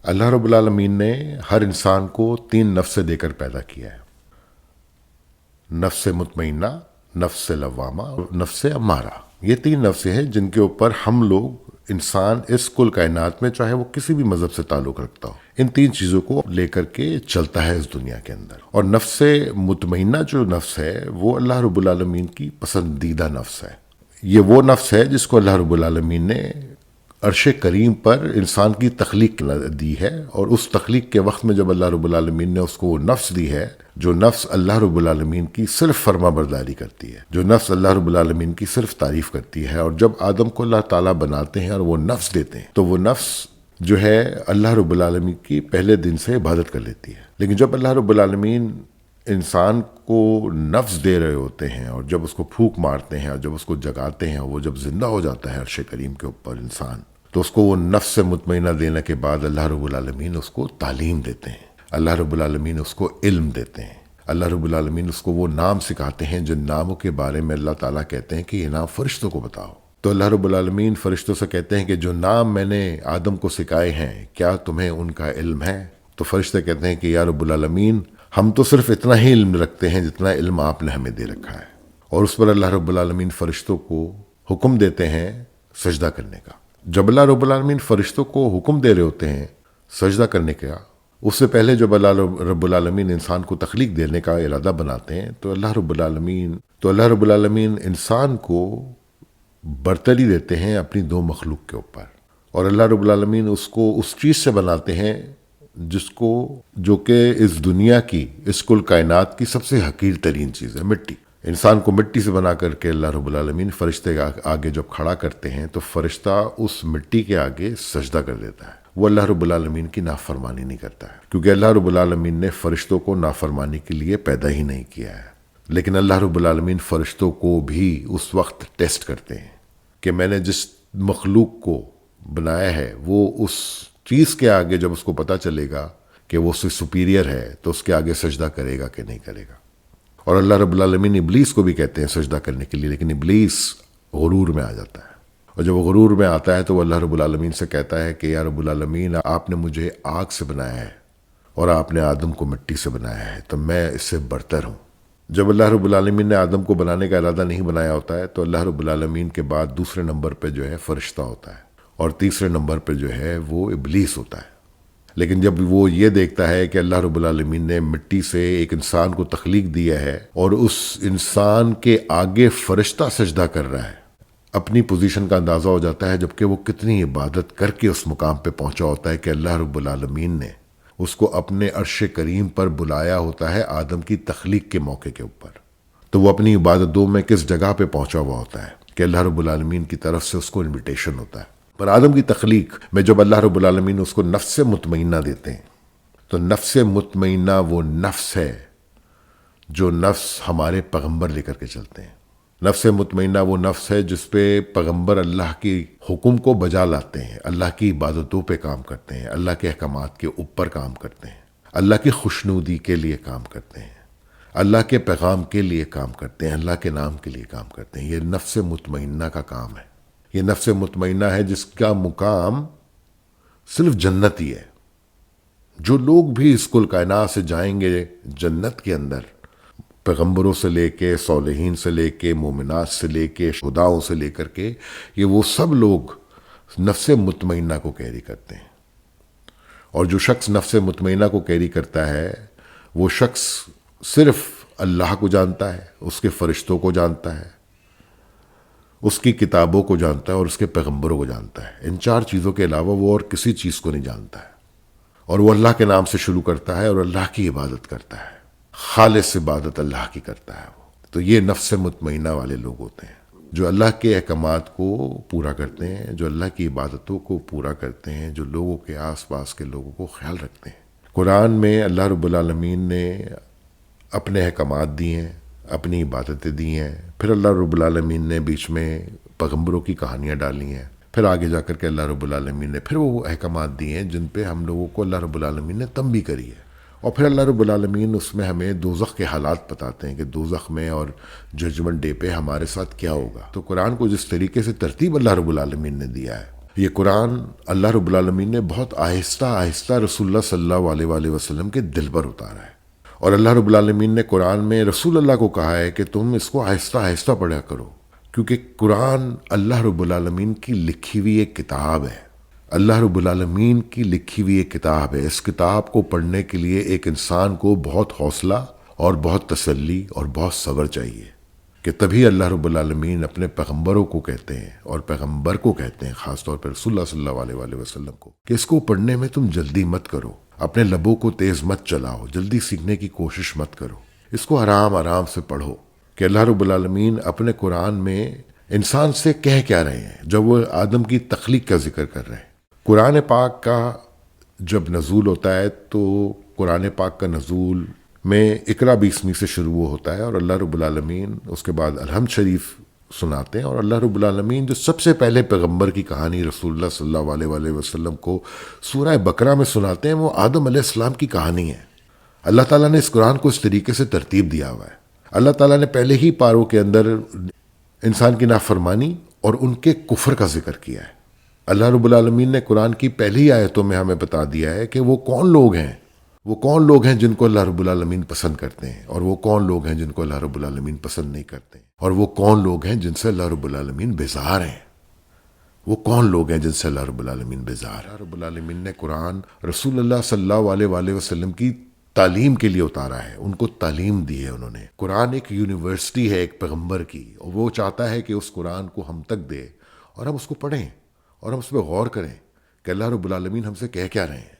اللہ رب العالمین نے ہر انسان کو 3 نفسیں دے کر پیدا کیا ہے، نفس مطمئنہ، نفس لوامہ اور نفس امارہ۔ یہ 3 نفسیں ہیں جن کے اوپر ہم لوگ انسان اس کل کائنات میں، چاہے وہ کسی بھی مذہب سے تعلق رکھتا ہو، ان 3 چیزوں کو لے کر کے چلتا ہے اس دنیا کے اندر۔ اور نفس مطمئنہ جو نفس ہے وہ اللہ رب العالمین کی پسندیدہ نفس ہے۔ یہ وہ نفس ہے جس کو اللہ رب العالمین نے عرش کریم پر انسان کی تخلیق دی ہے، اور اس تخلیق کے وقت میں جب اللہ رب العالمین نے اس کو وہ نفس دی ہے، جو نفس اللہ رب العالمین کی صرف فرما برداری کرتی ہے، جو نفس اللہ رب العالمین کی صرف تعریف کرتی ہے، اور جب آدم کو اللہ تعالیٰ بناتے ہیں اور وہ نفس دیتے ہیں تو وہ نفس جو ہے اللہ رب العالمین کی پہلے دن سے عبادت کر لیتی ہے۔ لیکن جب اللہ رب العالمین انسان کو نفس دے رہے ہوتے ہیں، اور جب اس کو پھونک مارتے ہیں، اور جب اس کو جگاتے ہیں، وہ جب زندہ ہو جاتا ہے عرش کریم کے اوپر انسان، تو اس کو وہ نفس مطمئنہ دینے کے بعد اللہ رب العالمین اس کو تعلیم دیتے ہیں، اللہ رب العالمین اس کو علم دیتے ہیں، اللہ رب العالمین اس کو وہ نام سکھاتے ہیں جن ناموں کے بارے میں اللہ تعالیٰ کہتے ہیں کہ یہ نام فرشتوں کو بتاؤ۔ تو اللہ رب العالمین فرشتوں سے کہتے ہیں کہ جو نام میں نے آدم کو سکھائے ہیں کیا تمہیں ان کا علم ہے؟ تو فرشتے کہتے ہیں کہ یا رب العالمین ہم تو صرف اتنا ہی علم رکھتے ہیں جتنا علم آپ نے ہمیں دے رکھا ہے۔ اور اس پر اللہ رب العالمین فرشتوں کو حکم دیتے ہیں سجدہ کرنے کا۔ جب اللہ رب العالمین فرشتوں کو حکم دے رہے ہوتے ہیں سجدہ کرنے کا، اس سے پہلے جب اللہ رب العالمین انسان کو تخلیق دینے کا ارادہ بناتے ہیں تو اللہ رب العالمین انسان کو برتری دیتے ہیں اپنی 2 مخلوق کے اوپر، اور اللہ رب العالمین اس کو اس چیز سے بناتے ہیں جو کہ اس دنیا کی، اس کل کائنات کی سب سے حقیر ترین چیز ہے، مٹی۔ انسان کو مٹی سے بنا کر کے اللہ رب العالمین فرشتے آگے جب کھڑا کرتے ہیں تو فرشتہ اس مٹی کے آگے سجدہ کر دیتا ہے۔ وہ اللہ رب العالمین کی نافرمانی نہیں کرتا ہے، کیونکہ اللہ رب العالمین نے فرشتوں کو نافرمانی کے لیے پیدا ہی نہیں کیا ہے۔ لیکن اللہ رب العالمین فرشتوں کو بھی اس وقت ٹیسٹ کرتے ہیں کہ میں نے جس مخلوق کو بنایا ہے وہ اس چیز کے آگے جب اس کو پتہ چلے گا کہ وہ اس سے سپیریئر ہے تو اس کے آگے سجدہ کرے گا کہ نہیں کرے گا۔ اور اللہ رب العالمین ابلیس کو بھی کہتے ہیں سجدہ کرنے کے لیے، لیکن ابلیس غرور میں آ جاتا ہے، اور جب وہ غرور میں آتا ہے تو وہ اللہ رب العالمین سے کہتا ہے کہ یا رب العالمین آپ نے مجھے آگ سے بنایا ہے اور آپ نے آدم کو مٹی سے بنایا ہے، تو میں اس سے برتر ہوں۔ جب اللہ رب العالمین نے آدم کو بنانے کا ارادہ نہیں بنایا ہوتا ہے تو اللہ رب العالمین کے بعد دوسرے نمبر پہ جو ہے فرشتہ ہوتا ہے، اور تیسرے نمبر پہ جو ہے وہ ابلیس ہوتا ہے۔ لیکن جب وہ یہ دیکھتا ہے کہ اللہ رب العالمین نے مٹی سے ایک انسان کو تخلیق دیا ہے اور اس انسان کے آگے فرشتہ سجدہ کر رہا ہے، اپنی پوزیشن کا اندازہ ہو جاتا ہے، جبکہ وہ کتنی عبادت کر کے اس مقام پہ پہنچا ہوتا ہے کہ اللہ رب العالمین نے اس کو اپنے عرش کریم پر بلایا ہوتا ہے آدم کی تخلیق کے موقع کے اوپر۔ تو وہ اپنی عبادتوں میں کس جگہ پہ پہنچا ہوا ہوتا ہے کہ اللہ رب العالمین کی طرف سے اس کو انویٹیشن ہوتا ہے۔ پر آدم کی تخلیق میں جب اللہ رب العالمین اس کو نفس مطمئنہ دیتے ہیں تو نفس مطمئنہ وہ نفس ہے جو نفس ہمارے پیغمبر لے کر کے چلتے ہیں۔ نفس مطمئنہ وہ نفس ہے جس پہ پیغمبر اللہ کی حکم کو بجا لاتے ہیں، اللہ کی عبادتوں پہ کام کرتے ہیں، اللہ کے احکامات کے اوپر کام کرتے ہیں، اللہ کی خوشنودی کے لیے کام کرتے ہیں، اللہ کے پیغام کے لیے کام کرتے ہیں، اللہ کے نام کے لیے کام کرتے ہیں۔ یہ نفس مطمئنہ کا کام ہے۔ یہ نفس مطمئنہ ہے جس کا مقام صرف جنت ہی ہے۔ جو لوگ بھی اس کل کائنات سے جائیں گے جنت کے اندر، پیغمبروں سے لے کے، صالحین سے لے کے، مومنات سے لے کے، شہداؤں سے لے کر کے، یہ وہ سب لوگ نفس مطمئنہ کو کیری کرتے ہیں۔ اور جو شخص نفس مطمئنہ کو کیری کرتا ہے وہ شخص صرف اللہ کو جانتا ہے، اس کے فرشتوں کو جانتا ہے، اس کی کتابوں کو جانتا ہے اور اس کے پیغمبروں کو جانتا ہے۔ ان 4 چیزوں کے علاوہ وہ اور کسی چیز کو نہیں جانتا ہے، اور وہ اللہ کے نام سے شروع کرتا ہے اور اللہ کی عبادت کرتا ہے، خالص عبادت اللہ کی کرتا ہے وہ۔ تو یہ نفس مطمئنہ والے لوگ ہوتے ہیں جو اللہ کے احکامات کو پورا کرتے ہیں، جو اللہ کی عبادتوں کو پورا کرتے ہیں، جو لوگوں کے آس پاس کے لوگوں کو خیال رکھتے ہیں۔ قرآن میں اللہ رب العالمین نے اپنے احکامات دیے ہیں، اپنی عبادتیں دی ہیں، پھر اللہ رب العالمین نے بیچ میں پیغمبروں کی کہانیاں ڈالی ہیں، پھر آگے جا کر کے اللہ رب العالمین نے پھر وہ احکامات دیے ہیں جن پہ ہم لوگوں کو اللہ رب العالمین نے تنبیہ کری ہے، اور پھر اللہ رب العالمین اس میں ہمیں دوزخ کے حالات بتاتے ہیں کہ دوزخ میں اور ججمنٹ ڈے پہ ہمارے ساتھ کیا ہوگا۔ تو قرآن کو جس طریقے سے ترتیب اللہ رب العالمین نے دیا ہے، یہ قرآن اللہ رب العالمین نے بہت آہستہ آہستہ رسول اللہ صلی اللہ علیہ وآلہ وسلم کے دل پر اتارا ہے، اور اللہ رب العالمین نے قرآن میں رسول اللہ کو کہا ہے کہ تم اس کو آہستہ آہستہ پڑھا کرو، کیونکہ قرآن اللہ رب العالمین کی لکھی ہوئی ایک کتاب ہے۔ اللہ رب العالمین کی لکھی ہوئی ایک کتاب ہے۔ اس کتاب کو پڑھنے کے لیے ایک انسان کو بہت حوصلہ اور بہت تسلی اور بہت صبر چاہیے، کہ تبھی اللہ رب العالمین اپنے پیغمبروں کو کہتے ہیں، اور پیغمبر کو کہتے ہیں خاص طور پر رسول اللہ صلی اللہ علیہ وآلہ وسلم کو، کہ اس کو پڑھنے میں تم جلدی مت کرو، اپنے لبوں کو تیز مت چلاؤ، جلدی سیکھنے کی کوشش مت کرو، اس کو آرام آرام سے پڑھو، کہ اللہ رب العالمین اپنے قرآن میں انسان سے کہہ کیا رہے ہیں جب وہ آدم کی تخلیق کا ذکر کر رہے ہیں۔ قرآن پاک کا جب نزول ہوتا ہے تو قرآن پاک کا نزول میں اقرا بسمی سے شروع ہوتا ہے، اور اللہ رب العالمین اس کے بعد الحمد شریف سناتے ہیں، اور اللہ رب العالمین جو سب سے پہلے پیغمبر کی کہانی رسول اللہ صلی اللہ علیہ وآلہ وسلم کو سورہ بقرہ میں سناتے ہیں، وہ آدم علیہ السلام کی کہانی ہے۔ اللہ تعالیٰ نے اس قرآن کو اس طریقے سے ترتیب دیا ہوا ہے۔ اللہ تعالیٰ نے پہلے ہی پاروں کے اندر انسان کی نافرمانی اور ان کے کفر کا ذکر کیا ہے۔ اللہ رب العالمین نے قرآن کی پہلی آیتوں میں ہمیں بتا دیا ہے کہ وہ کون لوگ ہیں جن کو اللہ رب العالمین پسند کرتے ہیں، اور وہ کون لوگ ہیں جن کو اللہ رب العالمین پسند نہیں کرتے، اور وہ کون لوگ ہیں جن سے اللہ رب العالمین بیزار ہیں۔ وہ کون لوگ ہیں جن سے اللہ رب العالمین بیزار ہے؟ اللہ رب العالمین نے قرآن رسول اللہ صلی اللہ علیہ وآلہ وسلم کی تعلیم کے لیے اتارا ہے، ان کو تعلیم دی ہے انہوں نے۔ قرآن ایک یونیورسٹی ہے ایک پیغمبر کی، اور وہ چاہتا ہے کہ اس قرآن کو ہم تک دے، اور ہم اس کو پڑھیں، اور ہم اس پہ غور کریں کہ اللہ رب العالمین ہم سے کہہ کیا رہے ہیں۔